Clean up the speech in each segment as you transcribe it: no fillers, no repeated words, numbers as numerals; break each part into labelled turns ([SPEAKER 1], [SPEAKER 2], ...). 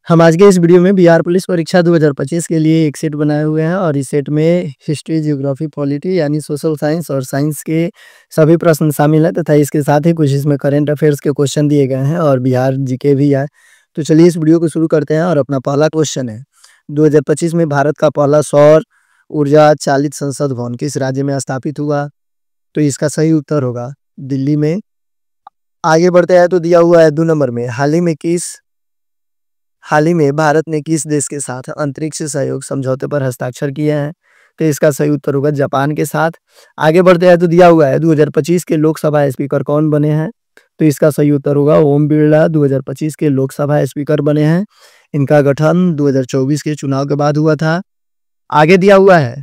[SPEAKER 1] हम आज के इस वीडियो में बिहार पुलिस परीक्षा 2025 के लिए एक सेट बनाए हुए हैं और इस सेट में हिस्ट्री, ज्योग्राफी, पॉलिटी यानी सोशल साइंस और साइंस के सभी प्रश्न शामिल हैं तथा इसके साथ ही कुछ इसमें करंट अफेयर्स के क्वेश्चन दिए गए हैं और बिहार जीके भी है। तो चलिए इस वीडियो को शुरू करते हैं और अपना पहला क्वेश्चन है 2025 में भारत का पहला सौर ऊर्जा चालित संसद भवन किस राज्य में स्थापित हुआ? तो इसका सही उत्तर होगा दिल्ली में। आगे बढ़ते हैं तो दिया हुआ है 2 नंबर में हाल ही में भारत ने किस देश के साथ अंतरिक्ष सहयोग समझौते पर हस्ताक्षर किए हैं? तो इसका सही उत्तर होगा जापान के साथ। आगे बढ़ते हैं तो दिया हुआ है 2025 के लोकसभा स्पीकर कौन बने हैं? तो इसका सही उत्तर होगा ओम बिरला 2025 के लोकसभा स्पीकर बने हैं। इनका गठन 2024 के चुनाव के बाद हुआ था। आगे दिया हुआ है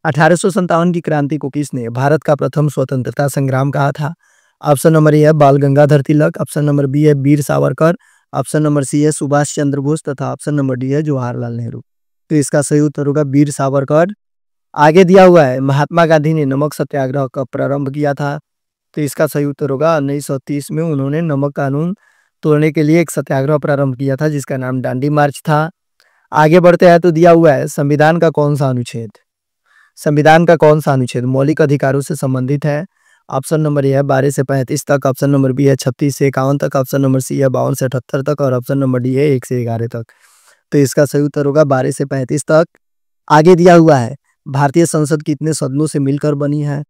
[SPEAKER 1] 1857 की क्रांति को किसने भारत का प्रथम स्वतंत्रता संग्राम कहा था? ऑप्शन नंबर ए है बाल Gangadhar Tilak, option number B है Veer Savarkar, option number C है सुभाष चंद्र बोस तथा ऑप्शन नंबर डी है जवाहरलाल नेहरू। तो इसका सही उत्तर होगा वीर सावरकर। आगे दिया हुआ है महात्मा गांधी ने नमक सत्याग्रह कब प्रारंभ किया था? तो इसका सही उत्तर होगा 1930 में उन्होंने नमक कानून तोड़ने के लिए एक सत्याग्रह प्रारंभ किया था जिसका नाम दांडी मार्च था। आगे बढ़ते हैं तो दिया हुआ है संविधान का कौन सा अनुच्छेद मौलिक अधिकारों से संबंधित है? ऑप्शन नंबर ए है 12 से 35 तक, ऑप्शन नंबर बी है 36 से 51 तक, ऑप्शन नंबर सी है 52 से 78 तक और ऑप्शन नंबर डी है 1 से 11 तक। तो इसका सही उत्तर होगा 12 से 35 तक। आगे दिया हुआ है भारतीय संसद कितने सदनों से मिलकर बनी है?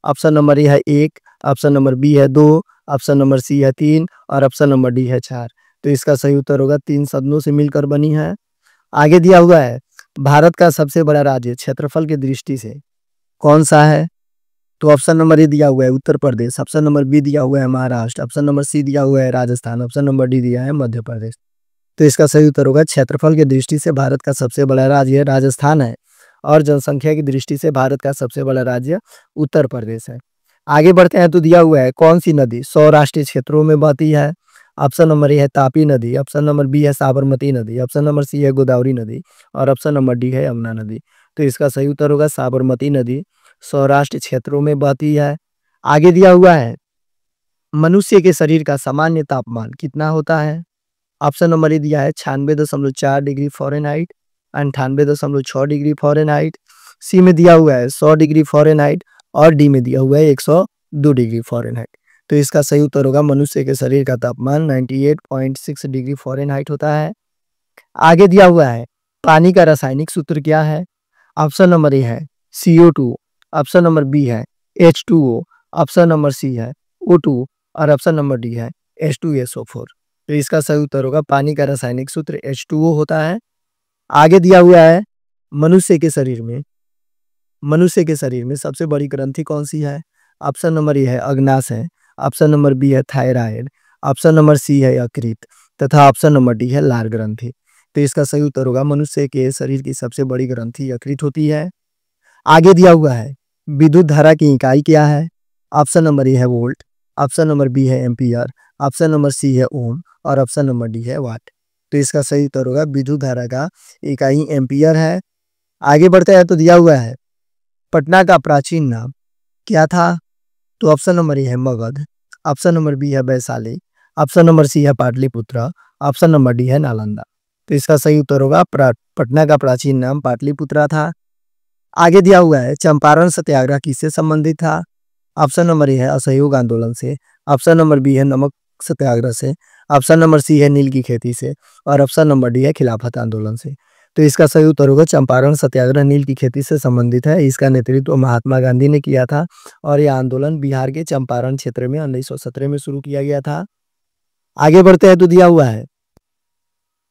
[SPEAKER 1] ऑप्शन नंबर ए है 1, ऑप्शन नंबर बी है 2, ऑप्शन नंबर सी है 3 और ऑप्शन नंबर डी है 4। तो इसका सही उत्तर होगा 3 सदनों से मिलकर बनी है। आगे दिया हुआ है भारत का सबसे बड़ा राज्य क्षेत्रफल की दृष्टि से कौन सा है? तो ऑप्शन नंबर ए दिया हुआ है Uttar Pradesh, option number B दिया हुआ है महाराष्ट्र, ऑप्शन नंबर सी दिया हुआ है राजस्थान, ऑप्शन नंबर डी दिया है मध्य प्रदेश। तो इसका सही उत्तर होगा क्षेत्रफल की दृष्टि से भारत का सबसे बड़ा राज्य राजस्थान है और जनसंख्या की दृष्टि से भारत का सबसे बड़ा राज्य उत्तर प्रदेश है। आगे बढ़ते हैं तो दिया हुआ है कौन सी नदी 100 राष्ट्रीय क्षेत्रों में बहती है? ऑप्शन नंबर ए है तापी नदी, ऑप्शन नंबर बी है साबरमती नदी, ऑप्शन नंबर सी है गोदावरी नदी और ऑप्शन नंबर डी है यमुना नदी। तो इसका सही उत्तर होगा साबरमती नदी सौराष्ट्र क्षेत्रों में बहती है। आगे दिया हुआ है मनुष्य के शरीर का सामान्य तापमान कितना होता है? ऑप्शन नंबर ए दिया है 96.4 डिग्री फ़ारेनहाइट, 98.6 डिग्री फ़ारेनहाइट, सी में दिया हुआ है 100 डिग्री फ़ारेनहाइट और डी में दिया हुआ है 102 डिग्री फ़ारेनहाइट। तो इसका सही उत्तर होगा मनुष्य के शरीर का तापमान 98.6 डिग्री फ़ारेनहाइट होता है। आगे दिया हुआ है पानी का रासायनिक सूत्र क्या है? ऑप्शन नंबर ए है CO2, ऑप्शन नंबर बी है H2O, ऑप्शन नंबर सी है O2 और ऑप्शन नंबर डी है H2SO4। तो इसका सही उत्तर होगा पानी का रासायनिक सूत्र H2O होता है। आगे दिया हुआ है मनुष्य के शरीर में सबसे बड़ी ग्रंथि कौन सी है? ऑप्शन नंबर ए है अग्नाशय, ऑप्शन नंबर बी है थायराइड, ऑप्शन नंबर सी है यकृत तथा ऑप्शन नंबर डी है लार ग्रंथि। तो इसका सही उत्तर होगा मनुष्य के शरीर की सबसे बड़ी ग्रंथि यकृत होती है। आगे दिया हुआ है विद्युत धारा की इकाई क्या है? ऑप्शन नंबर ए है वोल्ट, ऑप्शन नंबर बी है एम्पियर, ऑप्शन नंबर सी है ओम और ऑप्शन नंबर डी है वाट। तो इसका सही उत्तर होगा विद्युत धारा का इकाई एम्पियर है। आगे बढ़ते हैं तो दिया हुआ है पटना का प्राचीन नाम क्या था? तो ऑप्शन नंबर ए है मगध, ऑप्शन नंबर बी है वैशाली, ऑप्शन नंबर सी है पाटलिपुत्र, ऑप्शन नंबर डी है नालंदा। तो इसका सही उत्तर होगा पटना का प्राचीन नाम पाटलिपुत्र था। आगे दिया हुआ है चंपारण सत्याग्रह किससे संबंधित था? ऑप्शन नंबर ए है असहयोग आंदोलन से, ऑप्शन नंबर बी है नमक सत्याग्रह से, ऑप्शन नंबर सी है नील की खेती से और ऑप्शन नंबर डी है खिलाफत आंदोलन से। तो इसका सही उत्तर होगा चंपारण सत्याग्रह नील की खेती से संबंधित है। इसका नेतृत्व महात्मा गांधी ने किया था और यह आंदोलन बिहार के चंपारण क्षेत्र में 1917 में शुरू किया गया था। आगे बढ़ते हैं तो दिया हुआ है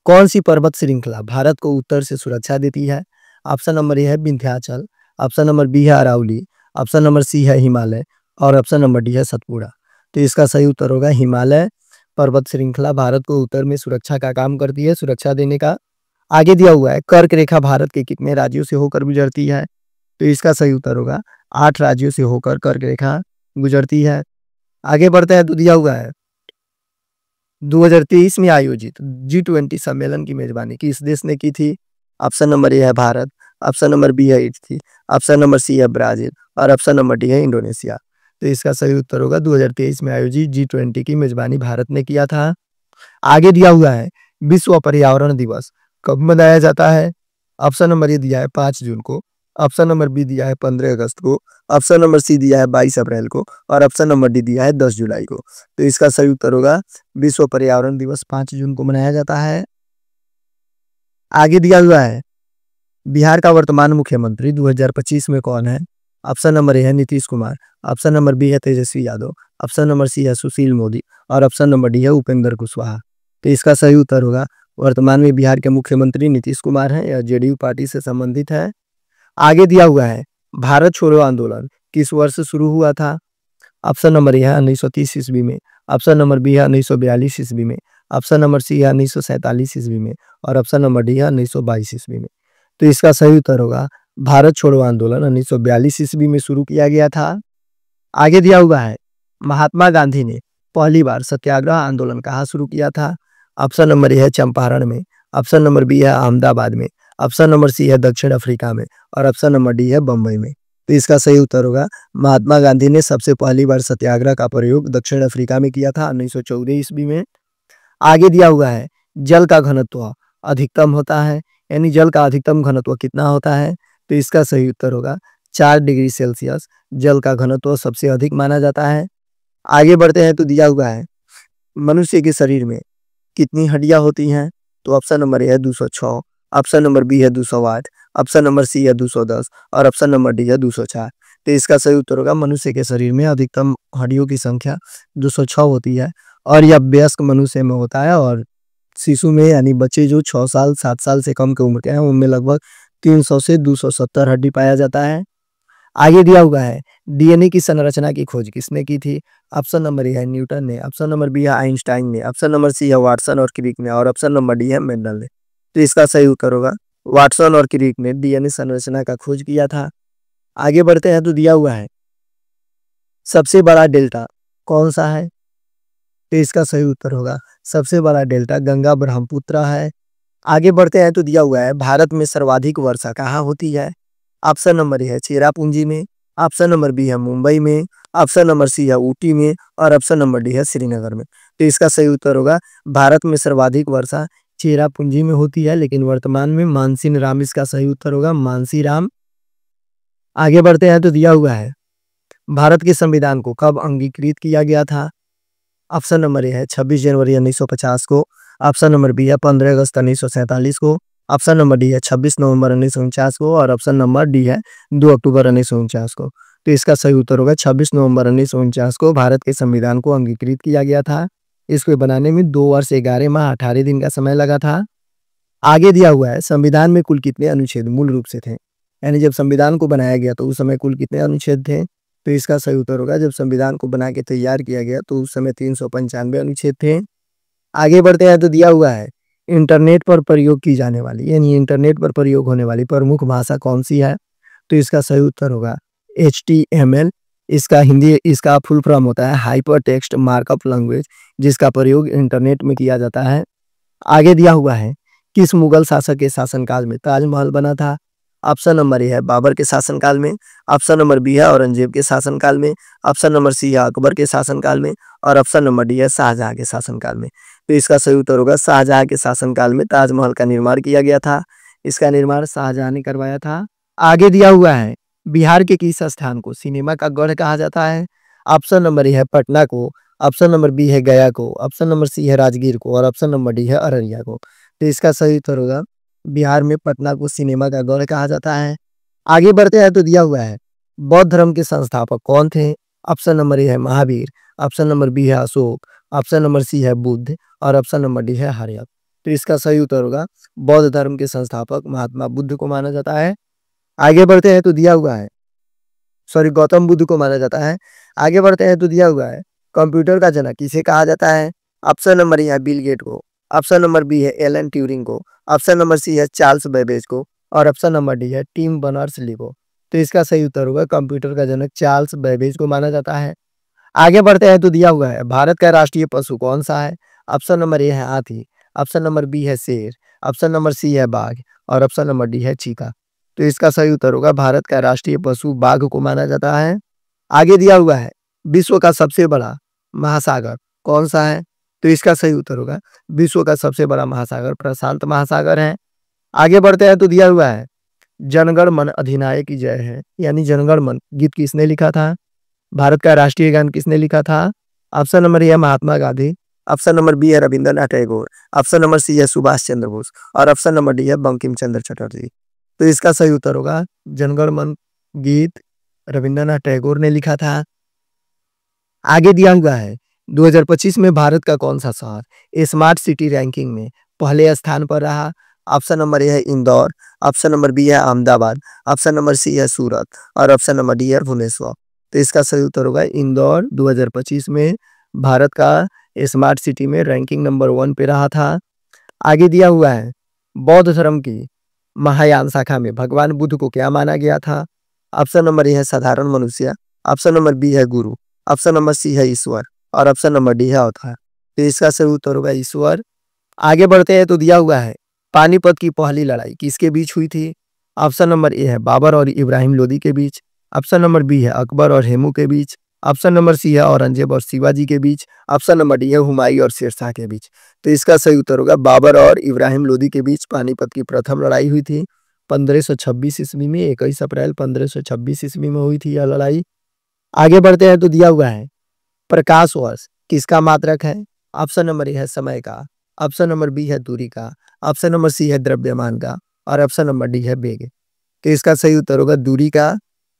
[SPEAKER 1] कौन सी पर्वत श्रृंखला भारत को उत्तर से सुरक्षा देती है? ऑप्शन नंबर ए है विंध्याचल, ऑप्शन नंबर बी है अरावली, ऑप्शन नंबर सी है हिमालय और ऑप्शन नंबर डी है सतपुड़ा। तो इसका सही उत्तर होगा हिमालय पर्वत श्रृंखला भारत को उत्तर में सुरक्षा का काम करती है, सुरक्षा देने का। आगे दिया हुआ है कर्क रेखा भारत के कितने राज्यों से होकर गुजरती है? तो इसका सही उत्तर होगा 8 राज्यों से होकर कर्क रेखा गुजरती है। आगे बढ़ते हैं तो दिया हुआ है 2023 में आयोजित G20 सम्मेलन की मेजबानी किस देश ने की थी? ऑप्शन नंबर ए है भारत, ऑप्शन नंबर बी है इटली, ऑप्शन नंबर सी है ब्राजील और ऑप्शन नंबर डी है इंडोनेशिया। तो इसका सही उत्तर होगा 2023 में आयोजित G20 की मेजबानी भारत ने किया था। आगे दिया हुआ है विश्व पर्यावरण दिवस कब मनाया जाता है? ऑप्शन नंबर ए दिया है 5 जून को, ऑप्शन नंबर बी दिया है 15 अगस्त को, ऑप्शन नंबर सी दिया है 22 अप्रैल को और ऑप्शन नंबर डी दिया है 10 जुलाई को। तो इसका सही उत्तर होगा विश्व पर्यावरण दिवस 5 जून को मनाया जाता है। आगे दिया हुआ है बिहार का वर्तमान मुख्यमंत्री 2025 में कौन है? ऑप्शन नंबर ए है Nitish Kumar, option number B है Tejashwi Yadav, option number C है सुशील मोदी और ऑप्शन नंबर डी है उपेंद्र कुशवाहा। तो इसका सही उत्तर होगा वर्तमान में बिहार के मुख्यमंत्री नीतीश कुमार हैं। यह जेडीयू पार्टी से संबंधित है। आगे दिया हुआ है भारत छोड़ो आंदोलन किस वर्ष शुरू हुआ था? ऑप्शन नंबर ए है 1930 ईस्वी में, ऑप्शन नंबर बी है 1942 ईस्वी में, ऑप्शन नंबर सी है 1947 ईस्वी में और ऑप्शन नंबर डी है 1922 ईस्वी में। तो इसका सही उत्तर होगा भारत छोड़ो आंदोलन 1942 ईस्वी में शुरू किया गया था। आगे दिया हुआ है महात्मा गांधी ने पहली बार सत्याग्रह आंदोलन कहाँ शुरू किया था? ऑप्शन नंबर ए है चंपारण में, ऑप्शन नंबर बी है अहमदाबाद में, ऑप्शन नंबर सी है दक्षिण अफ्रीका में और ऑप्शन नंबर डी है बम्बई में। तो इसका सही उत्तर होगा महात्मा गांधी ने सबसे पहली बार सत्याग्रह का प्रयोग दक्षिण अफ्रीका में किया था 1914 ईस्वी में। आगे दिया हुआ है जल का घनत्व अधिकतम होता है, यानी जल का अधिकतम घनत्व कितना होता है? तो इसका सही उत्तर होगा 4 डिग्री सेल्सियस जल का घनत्व सबसे अधिक माना जाता है। आगे बढ़ते हैं तो दिया हुआ है मनुष्य के शरीर में कितनी हड्डियां होती हैं? तो ऑप्शन नंबर ए है 206, ऑप्शन नंबर बी है 208, ऑप्शन नंबर सी है 210 और ऑप्शन नंबर डी है 204। तो इसका सही उत्तर होगा मनुष्य के शरीर में अधिकतम हड्डियों की संख्या 206 होती है और यह वयस्क मनुष्य में होता है और शिशु में यानी बच्चे जो 6 साल 7 साल से कम की उम्र के हैं उनमें लगभग 300 से 270 हड्डी पाया जाता है। आगे दिया हुआ है डीएनए की संरचना की खोज किसने की थी? ऑप्शन नंबर ए है न्यूटन ने, ऑप्शन नंबर बी है आइंस्टाइन ने, ऑप्शन नंबर सी है वाटसन और क्रिक ने और ऑप्शन नंबर डी है मेंडल ने। तो इसका सही उत्तर होगा वाटसन और क्रिक ने डीएनए संरचना का खोज किया था। आगे बढ़ते हैं तो दिया हुआ है सबसे बड़ा डेल्टा कौन सा है? तो इसका सही उत्तर होगा सबसे बड़ा डेल्टा गंगा ब्रह्मपुत्र है। आगे बढ़ते हैं तो दिया हुआ है भारत में सर्वाधिक वर्षा कहाँ होती है? ऑप्शन नंबर ए है चेरापूंजी में, ऑप्शन नंबर बी है मुंबई में, ऑप्शन नंबर सी है ऊटी में और ऑप्शन नंबर डी है श्रीनगर में। तो इसका सही उत्तर होगा भारत में सर्वाधिक वर्षा चेरापूंजी में होती है, लेकिन वर्तमान में मानसीन राम इसका सही उत्तर होगा मानसी राम। आगे बढ़ते हैं तो दिया हुआ है भारत के संविधान को कब अंगीकृत किया गया था? ऑप्शन नंबर ए है 26 जनवरी 1950 को, ऑप्शन नंबर बी है 15 अगस्त 1947 को, ऑप्शन नंबर डी है 26 नवंबर 1949 को और ऑप्शन नंबर डी है 2 अक्टूबर 1949 को। तो इसका सही उत्तर होगा 26 नवंबर 1949 को भारत के संविधान को अंगीकृत किया गया था। इसको बनाने में 2 वर्ष 11 माह 18 दिन का समय लगा था। आगे दिया हुआ है संविधान में कुल कितने अनुच्छेद मूल रूप से थे, यानी जब संविधान को बनाया गया तो उस समय कुल कितने अनुच्छेद थे? तो इसका सही उत्तर होगा जब संविधान को बना के तैयार किया गया तो उस समय 395 अनुच्छेद थे। आगे बढ़ते हैं तो दिया हुआ है इंटरनेट पर प्रयोग की जाने वाली यानी इंटरनेट पर प्रयोग होने वाली प्रमुख भाषा कौन सी है? तो इसका सही उत्तर होगा HTML। इसका फुल फॉर्म होता है हाइपर टेक्स्ट मार्कअप लैंग्वेज, जिसका प्रयोग इंटरनेट में किया जाता है। आगे दिया हुआ है किस मुगल शासक के शासनकाल में ताजमहल बना था? ऑप्शन नंबर ए है बाबर के शासनकाल में, ऑप्शन नंबर बी है औरंगजेब के शासनकाल में, ऑप्शन नंबर सी है अकबर के शासनकाल में और ऑप्शन नंबर डी है शाहजहां के शासनकाल में। तो इसका सही उत्तर होगा शाहजहां के शासनकाल में ताजमहल का निर्माण किया गया था। इसका निर्माण शाहजहां ने करवाया था। आगे दिया हुआ है बिहार के किस स्थान को सिनेमा का गढ़ कहा जाता है? ऑप्शन नंबर ए है पटना को, ऑप्शन नंबर बी है गया को, ऑप्शन नंबर सी है राजगीर को और ऑप्शन नंबर डी है अररिया को। तो इसका सही उत्तर होगा बिहार में पटना को सिनेमा का गढ़ कहा जाता है। आगे बढ़ते हैं तो दिया हुआ है बौद्ध धर्म के संस्थापक कौन थे? ऑप्शन नंबर ए है महावीर, ऑप्शन नंबर बी है अशोक, ऑप्शन नंबर सी है बुद्ध और ऑप्शन नंबर डी है आर्यभट्ट। तो इसका सही उत्तर होगा बौद्ध धर्म के संस्थापक महात्मा बुद्ध को माना जाता है। आगे बढ़ते हैं तो दिया हुआ है गौतम बुद्ध को माना जाता है। आगे बढ़ते हैं तो दिया हुआ है कंप्यूटर का जनक किसे कहा जाता है? ऑप्शन नंबर ए है बिल गेट को, ऑप्शन नंबर बी है एलन ट्यूरिंग को, ऑप्शन नंबर सी है चार्ल्स बेबेज को और ऑप्शन नंबर डी है टिम बर्नर्स-ली को। तो इसका सही उत्तर होगा कंप्यूटर का जनक चार्ल्स बेबेज को माना जाता है। आगे बढ़ते हैं तो दिया हुआ है भारत का राष्ट्रीय पशु कौन सा है? ऑप्शन नंबर ए है हाथी, ऑप्शन नंबर बी है शेर, ऑप्शन नंबर सी है बाघ और ऑप्शन नंबर डी है चीता। तो इसका सही उत्तर होगा भारत का राष्ट्रीय पशु बाघ को माना जाता है। आगे दिया हुआ है विश्व का सबसे बड़ा महासागर कौन सा है? तो इसका सही उत्तर होगा विश्व का सबसे बड़ा महासागर प्रशांत महासागर है। आगे बढ़ते हैं तो दिया हुआ है जनगण मन अधिनायक की जय है, यानी जनगण मन गीत किसने लिखा था? भारत का राष्ट्रीय गान किसने लिखा था? ऑप्शन नंबर ए है Mahatma Gandhi, option number B है Rabindranath Tagore, option number C है सुभाष चंद्र बोस और ऑप्शन नंबर डी है बंकिम चंद्र चटर्जी। तो इसका सही उत्तर होगा जनगण मन गीत रविंद्रनाथ टैगोर ने लिखा था। आगे दिया हुआ है 2025 में भारत का कौन सा शहर स्मार्ट सिटी रैंकिंग में पहले स्थान पर रहा? ऑप्शन नंबर ए है इंदौर, ऑप्शन नंबर बी है अहमदाबाद, ऑप्शन नंबर सी है सूरत और ऑप्शन नंबर डी है भुवनेश्वर। तो इसका सही उत्तर होगा इंदौर 2025 में भारत का स्मार्ट सिटी में रैंकिंग नंबर 1 पे रहा था। आगे दिया हुआ है बौद्ध धर्म की महायान शाखा में भगवान बुद्ध को क्या माना गया था? ऑप्शन नंबर ए है साधारण मनुष्य, ऑप्शन नंबर बी है गुरु, ऑप्शन नंबर सी है ईश्वर और ऑप्शन नंबर डी है अवतार। तो इसका सही उत्तर होगा ईश्वर। आगे बढ़ते हैं तो दिया हुआ है पानीपत की पहली लड़ाई किसके बीच हुई थी? ऑप्शन नंबर ए है बाबर और इब्राहिम लोदी के बीच, ऑप्शन नंबर बी है अकबर और हेमू के बीच, ऑप्शन नंबर सी है औरंगजेब और शिवाजी के बीच, ऑप्शन नंबर डी है हुमायूं और शेरशाह के बीच। तो इसका सही उत्तर होगा बाबर और इब्राहिम लोदी के बीच पानीपत की प्रथम लड़ाई हुई थी 1526 ईस्वी में, 21 अप्रैल 1526 ईस्वी में हुई थी यह लड़ाई। आगे बढ़ते हैं तो दिया हुआ है प्रकाश वर्ष किसका मात्रक है? ऑप्शन नंबर ए है समय का, ऑप्शन नंबर बी है दूरी का, ऑप्शन नंबर सी है द्रव्यमान का और ऑप्शन नंबर डी है वेग। तो इसका सही उत्तर होगा दूरी का।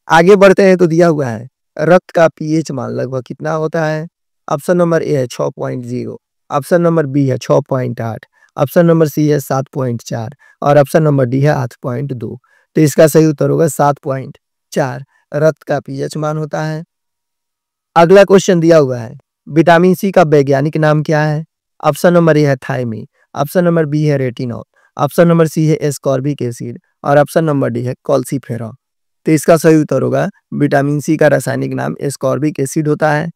[SPEAKER 1] आगे बढ़ते हैं तो दिया हुआ है रक्त का पीएच मान लगभग कितना होता है? ऑप्शन नंबर ए है 6.0, ऑप्शन नंबर बी है 6.8, ऑप्शन नंबर सी है 7.4 और ऑप्शन नंबर डी है 8.2। तो इसका सही उत्तर होगा 7.4 रक्त का पीएच मान होता है। अगला क्वेश्चन दिया हुआ है विटामिन सी का वैज्ञानिक नाम क्या है? ऑप्शन नंबर ए है थायमी, ऑप्शन नंबर बी है रेटिनॉल, ऑप्शन नंबर सी है एस्कॉर्बिक एसिड और ऑप्शन नंबर डी है कॉल्सिफेरॉल। तो इसका सही उत्तर होगा विटामिन सी का रासायनिक नाम एस्कॉर्बिक एसिड होता है।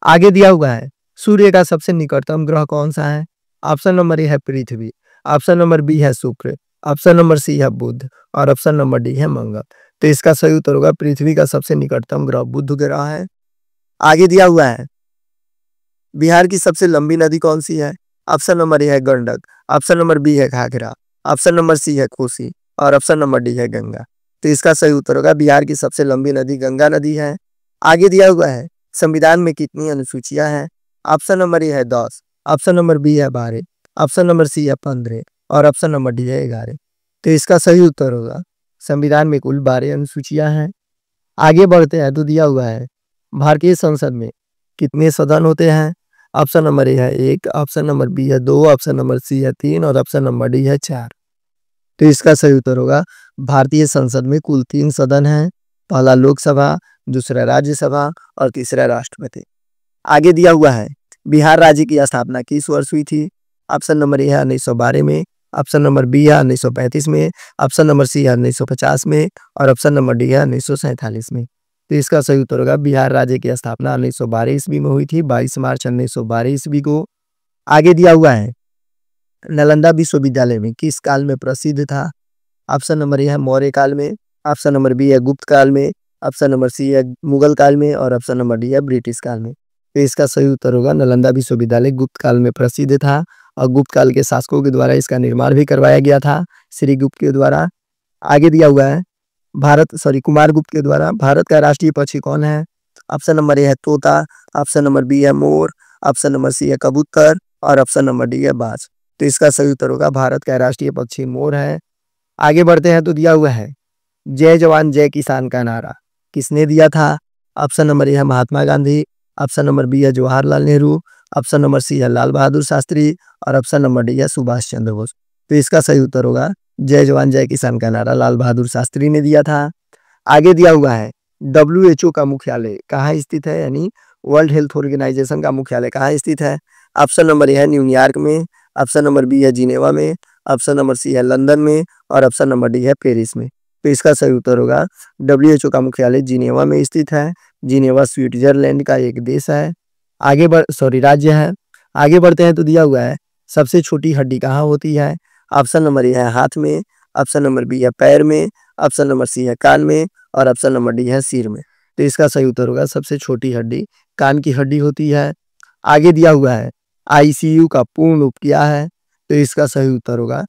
[SPEAKER 1] आगे दिया हुआ है सूर्य का सबसे निकटतम ग्रह कौन सा है? ऑप्शन नंबर ए है पृथ्वी, ऑप्शन नंबर बी है शुक्र, ऑप्शन नंबर सी है बुध और ऑप्शन नंबर डी है मंगल। तो इसका सही उत्तर होगा पृथ्वी का सबसे निकटतम ग्रह बुध ग्रह है। आगे दिया हुआ है बिहार की सबसे लंबी नदी कौन सी है? ऑप्शन नंबर ए है गंडक, ऑप्शन नंबर बी है घाघरा, ऑप्शन नंबर सी है कोसी और ऑप्शन नंबर डी है गंगा। तो इसका सही उत्तर होगा बिहार की सबसे लंबी नदी गंगा नदी है। आगे दिया हुआ है संविधान में कितनी अनुसूचियां हैं? ऑप्शन नंबर ए है 10, ऑप्शन नंबर बी है 12, ऑप्शन नंबर सी है 15 और ऑप्शन नंबर डी है 11। तो इसका सही उत्तर होगा संविधान में कुल 12 अनुसूचियां हैं। आगे बढ़ते हैं तो दिया हुआ है भारतीय संसद में कितने सदन होते हैं? ऑप्शन नंबर ए है 1, ऑप्शन नंबर बी है 2, ऑप्शन नंबर सी है 3 और ऑप्शन नंबर डी है 4। तो इसका सही उत्तर होगा भारतीय संसद में कुल 3 सदन हैं, पहला लोकसभा, दूसरा राज्यसभा और तीसरा राष्ट्रपति। आगे दिया हुआ है बिहार राज्य की स्थापना किस वर्ष हुई थी? ऑप्शन नंबर ए है 1912 में, ऑप्शन नंबर बी है 1935 में, ऑप्शन नंबर सी है 1950 में और ऑप्शन नंबर डी है 1947 में। तो इसका सही उत्तर होगा बिहार राज्य की स्थापना 1912 ईस्वी में हुई थी, 22 मार्च 1912 ईस्वी को। आगे दिया हुआ है नालंदा विश्वविद्यालय में किस काल में प्रसिद्ध था? ऑप्शन नंबर ए है मौर्य काल में, ऑप्शन नंबर बी है गुप्त काल में, ऑप्शन नंबर सी है मुगल काल में और ऑप्शन नंबर डी है ब्रिटिश काल में। तो इसका सही उत्तर होगा नालंदा विश्वविद्यालय गुप्त काल में प्रसिद्ध था और गुप्त काल के शासकों के द्वारा इसका निर्माण भी करवाया गया था श्री गुप्त के द्वारा। आगे दिया हुआ है कुमार गुप्त के द्वारा भारत का राष्ट्रीय पक्षी कौन है? ऑप्शन नंबर ए है तोता, ऑप्शन नंबर बी है मोर, ऑप्शन नंबर सी है कबूतर और ऑप्शन नंबर डी है बाज। तो इसका सही उत्तर होगा भारत का राष्ट्रीय पक्षी मोर है। आगे बढ़ते हैं तो दिया हुआ है जय जवान जय किसान का नारा किसने दिया था? ऑप्शन नंबर ए है Mahatma Gandhi, option number B है Jawaharlal Nehru, option number C है लाल बहादुर शास्त्री और ऑप्शन नंबर डी है सुभाष चंद्र बोस। तो इसका सही उत्तर होगा जय जवान जय किसान का नारा लाल बहादुर शास्त्री ने दिया था। आगे दिया हुआ है WHO का मुख्यालय कहाँ स्थित है, यानी वर्ल्ड हेल्थ ऑर्गेनाइजेशन का मुख्यालय कहाँ स्थित है? ऑप्शन नंबर ए है न्यूयॉर्क में, ऑप्शन नंबर बी है जिनेवा में, ऑप्शन नंबर सी है लंदन में और ऑप्शन नंबर डी है पेरिस में। तो इसका सही उत्तर होगा WHO का मुख्यालय जिनेवा में स्थित है। जिनेवा स्विट्जरलैंड का एक देश है, राज्य है। आगे बढ़ते हैं तो दिया हुआ है सबसे छोटी हड्डी कहाँ होती है? ऑप्शन नंबर ए है हाथ में, ऑप्शन नंबर बी है पैर में, ऑप्शन नंबर सी है कान में और ऑप्शन नंबर डी है सिर में। तो इसका सही उत्तर होगा सबसे छोटी हड्डी कान की हड्डी होती है। आगे दिया हुआ है आईसीयू का पूर्ण रूप क्या है? तो इसका सही उत्तर होगा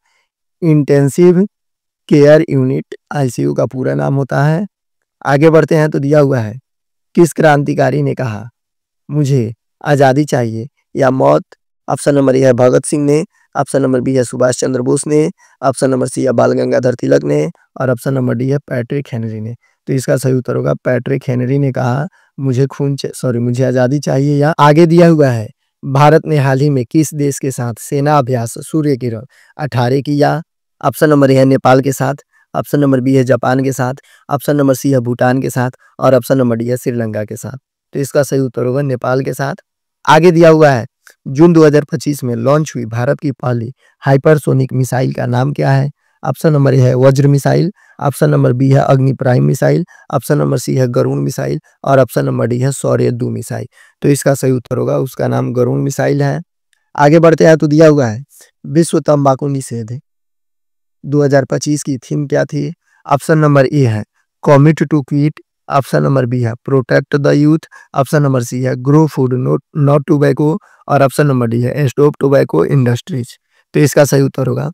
[SPEAKER 1] इंटेंसिव केयर यूनिट, आईसीयू का पूरा नाम होता है। आगे बढ़ते हैं तो दिया हुआ है, किस क्रांतिकारी ने कहा मुझे आजादी चाहिए या मौत? ऑप्शन नंबर ए है भगत सिंह ने, ऑप्शन नंबर बी है सुभाष चंद्र बोस ने, ऑप्शन नंबर सी है बाल गंगाधर तिलक ने और ऑप्शन नंबर डी है पैट्रिक हेनरी ने। तो इसका सही उत्तर होगा पैट्रिक हेनरी ने कहा मुझे आजादी चाहिए। या आगे दिया हुआ है, भारत ने हाल ही में किस देश के साथ सेना अभ्यास सूर्य किरण 18 किया? ऑप्शन नंबर ए है नेपाल के साथ, ऑप्शन नंबर बी है जापान के साथ, ऑप्शन नंबर सी है भूटान के साथ और ऑप्शन नंबर डी है श्रीलंका के साथ। तो इसका सही उत्तर होगा नेपाल के साथ। आगे दिया हुआ है, जून 2025 में लॉन्च हुई भारत की पहली हाइपरसोनिक मिसाइल का नाम क्या है? ऑप्शन नंबर ए है वज्र मिसाइल, ऑप्शन नंबर बी है Agni prime missile, option number C है गरुण मिसाइल और ऑप्शन नंबर डी है शौर्य 2 मिसाइल। तो इसका सही उत्तर होगा, उसका नाम गरुण मिसाइल है। आगे बढ़ते हैं तो दिया हुआ है, विश्व तंबाकू निषेध 2025 की थीम क्या थी? ऑप्शन नंबर ए है commit to quit, option number B है protect the youth, option number C है ग्रो फूड नॉट टोबैको और ऑप्शन नंबर डी है स्टॉप टोबैको इंडस्ट्रीज। तो इसका सही उत्तर होगा,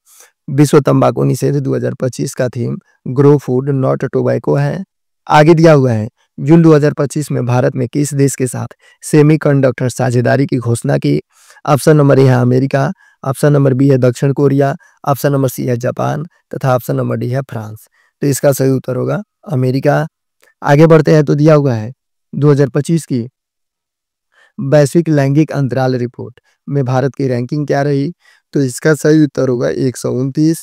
[SPEAKER 1] विश्व तंबाकू निषेध 2025 का theme grow food not tobacco है। आगे दिया हुआ है, जून 2025 में भारत में किस देश के साथ सेमीकंडक्टर साझेदारी की घोषणा की? ऑप्शन नंबर ए है अमेरिका, ऑप्शन नंबर बी है दक्षिण कोरिया, ऑप्शन नंबर सी है जापान तथा ऑप्शन नंबर डी है फ्रांस। तो इसका सही उत्तर होगा अमेरिका। आगे बढ़ते हैं तो दिया हुआ है, 2025 की वैश्विक लैंगिक अंतराल रिपोर्ट में भारत की रैंकिंग क्या रही? तो इसका सही उत्तर होगा 129।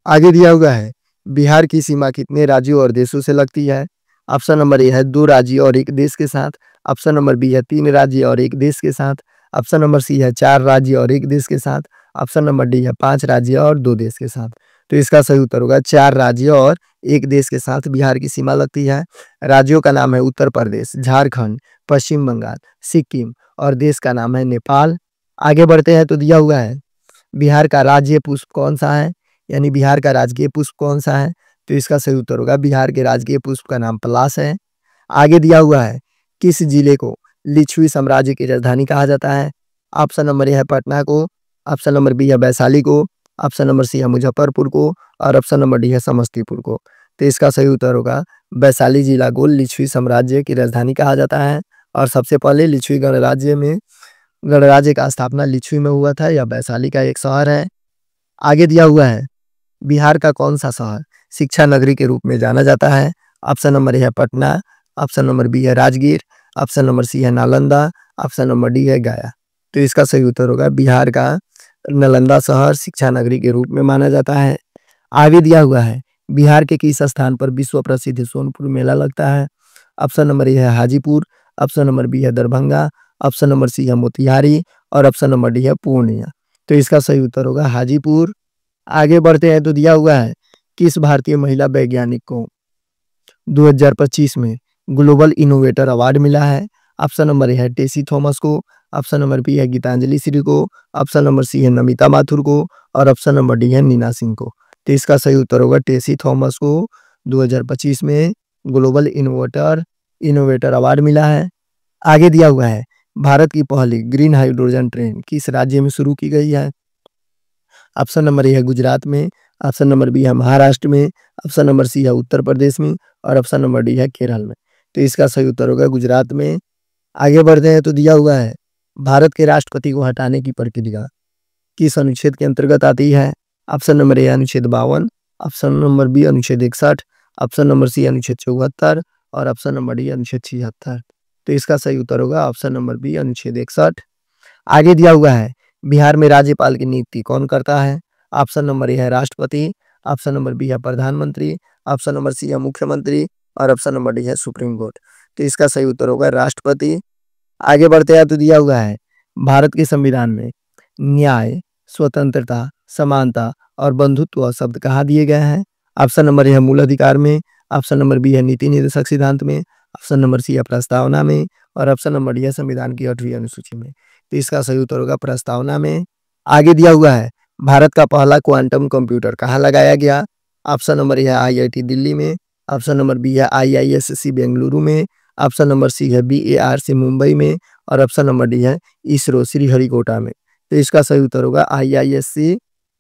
[SPEAKER 1] आगे दिया हुआ है, बिहार की सीमा कितने राज्यों और देशों से लगती है? ऑप्शन नंबर ए है 2 राज्य और 1 देश के साथ, ऑप्शन नंबर बी है 3 राज्य और 1 देश के साथ, ऑप्शन नंबर सी है 4 राज्य और 1 देश के साथ, ऑप्शन नंबर डी है 5 राज्य और 2 देश के साथ। तो इसका सही उत्तर होगा 4 राज्य और 1 देश के साथ बिहार की सीमा लगती है। राज्यों का नाम है उत्तर प्रदेश, झारखंड, पश्चिम बंगाल, सिक्किम और देश का नाम है नेपाल। आगे बढ़ते हैं तो दिया हुआ है, बिहार का राज्य पुष्प कौन सा है? यानी बिहार का राजकीय पुष्प कौन सा है? तो इसका सही उत्तर होगा बिहार के राजकीय पुष्प का नाम पलाश है। आगे दिया हुआ है, किस जिले को लिच्छवी साम्राज्य की राजधानी कहा जाता है? ऑप्शन नंबर ए है पटना को, ऑप्शन नंबर बी है वैशाली को, ऑप्शन नंबर सी है मुजफ्फरपुर को और ऑप्शन नंबर डी है समस्तीपुर को। तो इसका सही उत्तर होगा वैशाली जिला को लिच्छवी साम्राज्य की राजधानी कहा जाता है और सबसे पहले लिच्छवी गणराज्य का स्थापना लिच्छवी में हुआ था। यह वैशाली का एक शहर है। आगे दिया हुआ है, बिहार का कौन सा शहर शिक्षा नगरी के रूप में जाना जाता है? ऑप्शन नंबर ए है पटना, ऑप्शन नंबर बी है राजगीर, ऑप्शन नंबर सी है नालंदा, ऑप्शन नंबर डी है गया। तो इसका सही उत्तर होगा बिहार का नालंदा शहर शिक्षा नगरी के रूप में माना जाता है। आगे दिया हुआ है, बिहार के किस स्थान पर विश्व प्रसिद्ध सोनपुर मेला लगता है? ऑप्शन नंबर ए है हाजीपुर, ऑप्शन नंबर बी है दरभंगा, ऑप्शन नंबर सी है मोतिहारी और ऑप्शन नंबर डी है पूर्णिया। तो इसका सही उत्तर होगा हाजीपुर। आगे बढ़ते हैं तो दिया हुआ है, किस भारतीय महिला वैज्ञानिक को 2025 में ग्लोबल इनोवेटर अवार्ड मिला है? ऑप्शन नंबर ए है टेसी थॉमस को, ऑप्शन नंबर बी है गीतांजलि श्री को, ऑप्शन नंबर सी है नमिता माथुर को और ऑप्शन नंबर डी है नीना सिंह को। तो इसका सही उत्तर होगा टेसी थॉमस को 2025 में ग्लोबल इनोवेटर अवार्ड मिला है। आगे दिया हुआ है, भारत की पहली ग्रीन हाइड्रोजन ट्रेन किस राज्य में शुरू की गई है? ऑप्शन नंबर ए है गुजरात में, ऑप्शन नंबर बी है महाराष्ट्र में, ऑप्शन नंबर सी है उत्तर प्रदेश में और ऑप्शन नंबर डी है केरल में। तो इसका सही उत्तर होगा गुजरात में। आगे बढ़ते हैं तो दिया हुआ है, भारत के राष्ट्रपति को हटाने की प्रक्रिया किस अनुच्छेद के अंतर्गत आती है? ऑप्शन नंबर ए अनुच्छेद 52, ऑप्शन नंबर बी अनुच्छेद 61, ऑप्शन नंबर सी अनुच्छेद 74 और ऑप्शन नंबर डी अनुच्छेद 76। तो इसका सही उत्तर होगा ऑप्शन नंबर बी अनुच्छेद 61। आगे दिया हुआ है, बिहार में राज्यपाल की नियुक्ति कौन करता है? ऑप्शन नंबर ए है राष्ट्रपति, ऑप्शन नंबर बी है प्रधानमंत्री, ऑप्शन नंबर सी है मुख्यमंत्री और ऑप्शन नंबर डी है सुप्रीम कोर्ट। तो इसका सही उत्तर होगा राष्ट्रपति। आगे बढ़ते हैं तो दिया हुआ है, भारत के संविधान में न्याय, स्वतंत्रता, समानता और बंधुत्व शब्द कहाँ दिए गए हैं? ऑप्शन नंबर ए है मूल अधिकार में, ऑप्शन नंबर बी है नीति निर्देशक सिद्धांत में, ऑप्शन नंबर सी है प्रस्तावना में और ऑप्शन नंबर डी है संविधान की 8वीं अनुसूची में। तो इसका सही उत्तर होगा प्रस्तावना में। आगे दिया हुआ है, भारत का पहला क्वांटम कंप्यूटर कहाँ लगाया गया? ऑप्शन नंबर ए है IIT दिल्ली में, ऑप्शन नंबर बी है IISc बेंगलुरु में, ऑप्शन नंबर सी है BARC मुंबई में और ऑप्शन नंबर डी है इसरो श्रीहरिकोटा में। तो इसका सही उत्तर होगा IISc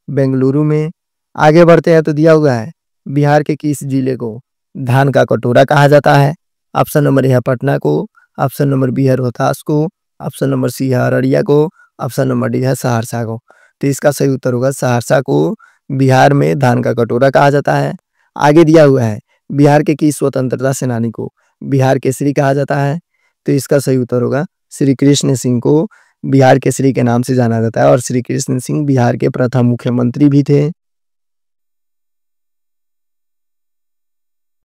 [SPEAKER 1] बेंगलुरु में। आगे बढ़ते हैं तो दिया हुआ है बिहार के किस जिले को धान का कटोरा कहा जाता है? ऑप्शन नंबर ए है पटना को, ऑप्शन नंबर बी है रोहतास को, ऑप्शन नंबर सी है अररिया को, ऑप्शन नंबर डी है सहरसा को। तो इसका सही उत्तर होगा सहरसा को बिहार में धान का कटोरा कहा जाता है। आगे दिया हुआ है बिहार के किस स्वतंत्रता सेनानी को बिहार केसरी कहा जाता है? तो इसका सही उत्तर होगा श्री कृष्ण सिंह को बिहार केसरी के नाम से जाना जाता है और श्री कृष्ण सिंह बिहार के प्रथम मुख्यमंत्री भी थे।